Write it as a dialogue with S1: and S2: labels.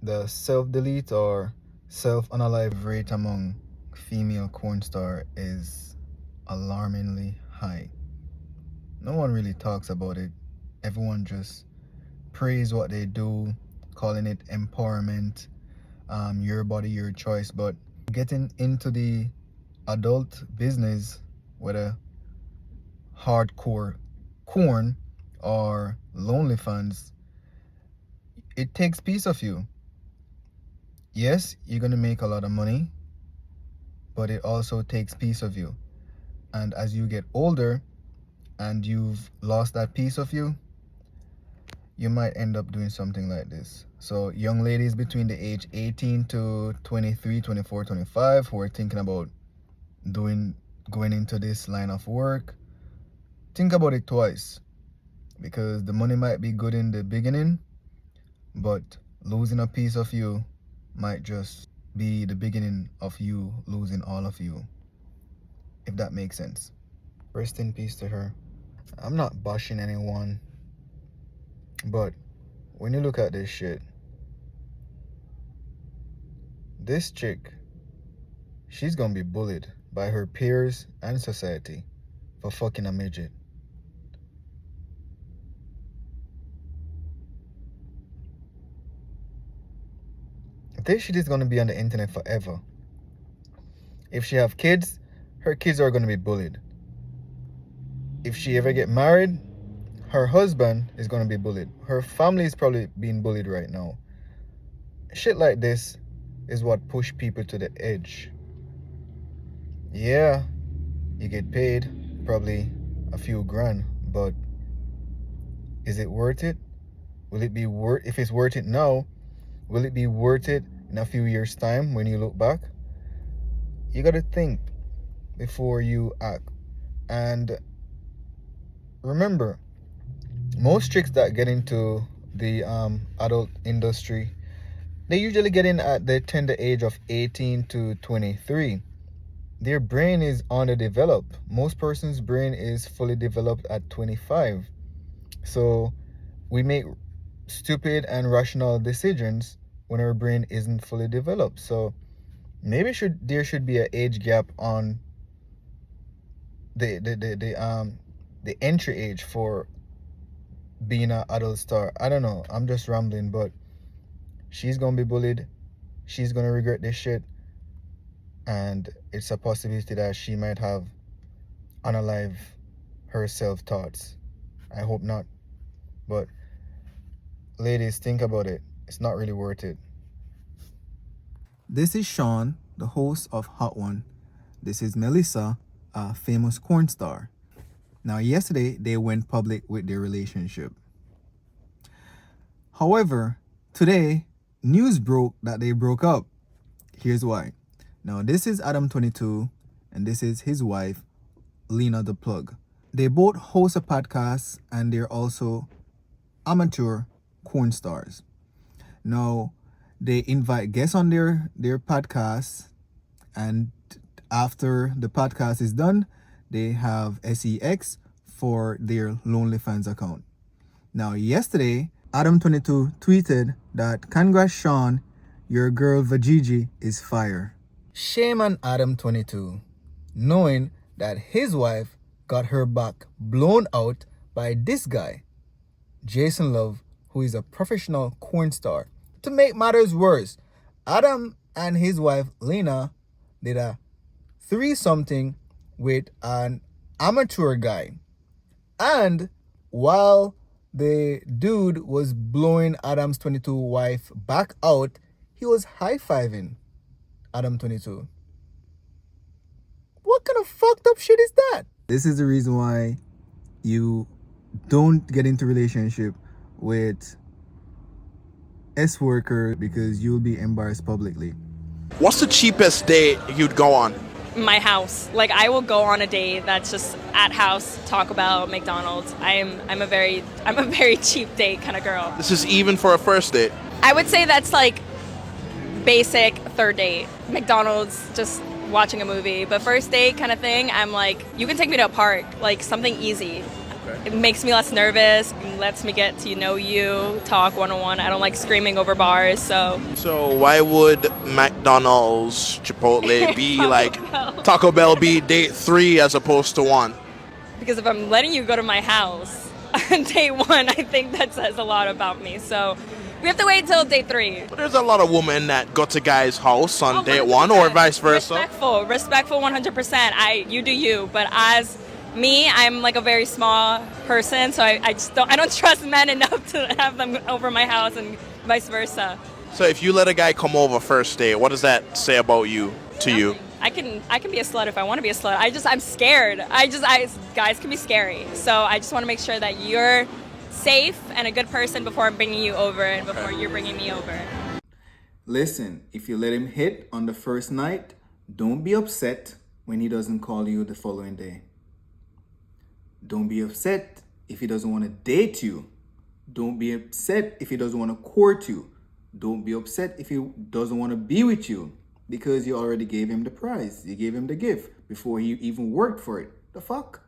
S1: The self-delete or self-unalive rate among female corn star is alarmingly high. No one really talks about it. Everyone just praise what they do, calling it empowerment, your body, your choice. But getting into the adult business, whether hardcore corn or lonely fans, it takes piece of you. Yes, you're gonna make a lot of money, but it also takes piece of you. And as you get older and you've lost that piece of you, you might end up doing something like this. So young ladies between the age 18 to 23, 24, 25 who are thinking about going into this line of work, think about it twice, because the money might be good in the beginning, but losing a piece of you might just be the beginning of you losing all of you, if that makes sense. Rest in peace to her. I'm not bashing anyone, but when you look at this shit, this chick, she's gonna be bullied by her peers and society for fucking a midget. This shit is gonna be on the internet forever. If she have kids, her kids are gonna be bullied. If she ever get married, her husband is gonna be bullied. Her family is probably being bullied right now. Shit like this is what push people to the edge. Yeah, you get paid probably a few grand, but is it worth it? Will it be worth, if it's worth it now, will it be worth it in a few years' time when you look back? You gotta think before you act. And remember, most chicks that get into the adult industry, they usually get in at the tender age of 18 to 23. Their brain is underdeveloped. Most person's brain is fully developed at 25. So we make stupid and rational decisions when our brain isn't fully developed. So maybe there should be an age gap on the entry age for being an adult star. I don't know. I'm just rambling, but she's gonna be bullied. She's gonna regret this shit, and it's a possibility that she might have unalive her self thoughts. I hope not, but ladies, think about it. It's not really worth it. This is Sean, the host of Hot One. This is Melissa, a famous corn star. Now, yesterday, they went public with their relationship. However, today, news broke that they broke up. Here's why. Now, this is Adam22, and this is his wife, Lena the Plug. They both host a podcast, and they're also amateur corn stars. Now, they invite guests on their podcast, and after the podcast is done, they have SEX for their Lonely Fans account. Now, yesterday, Adam22 tweeted that, "Congrats, Sean, your girl Vajiji is fire." Shame on Adam22, knowing that his wife got her back blown out by this guy, Jason Love, who is a professional corn star. To make matters worse, Adam and his wife Lena did a threesome with an amateur guy. And while the dude was blowing Adam's 22 wife back out, he was high-fiving Adam 22. What kind of fucked up shit is that? This is the reason why you don't get into relationship with S-worker, because you'll be embarrassed publicly.
S2: What's the cheapest date you'd go on?
S3: My house. Like, I will go on a date that's just at house, talk about McDonald's. I'm a very cheap date kind of girl.
S2: This is even for a first date.
S3: I would say that's like basic third date. McDonald's, just watching a movie. But first date kind of thing, I'm like, you can take me to a park, like something easy. It makes me less nervous, lets me get to know you, talk one-on-one. I don't like screaming over bars, so.
S2: So why would McDonald's, Chipotle be like Taco Bell be date 3 as opposed to 1?
S3: Because if I'm letting you go to my house on day 1, I think that says a lot about me. So we have to wait till day 3.
S2: But there's a lot of women that go to guys' house on
S3: Oh,
S2: date 1 or
S3: 100%.
S2: vice versa.
S3: Respectful 100%. You do you, but as me, I'm like a very small person, so I don't trust men enough to have them over my house and vice versa.
S2: So if you let a guy come over first date, what does that say about you to you?
S3: I can be a slut if I want to be a slut. I'm scared. Guys can be scary. So I just want to make sure that you're safe and a good person before I'm bringing you over and before you're bringing me over.
S1: Listen, if you let him hit on the first night, don't be upset when he doesn't call you the following day. Don't be upset if he doesn't want to date you. Don't be upset if he doesn't want to court you. Don't be upset if he doesn't want to be with you, because you already gave him the prize. You gave him the gift before he even worked for it. The fuck?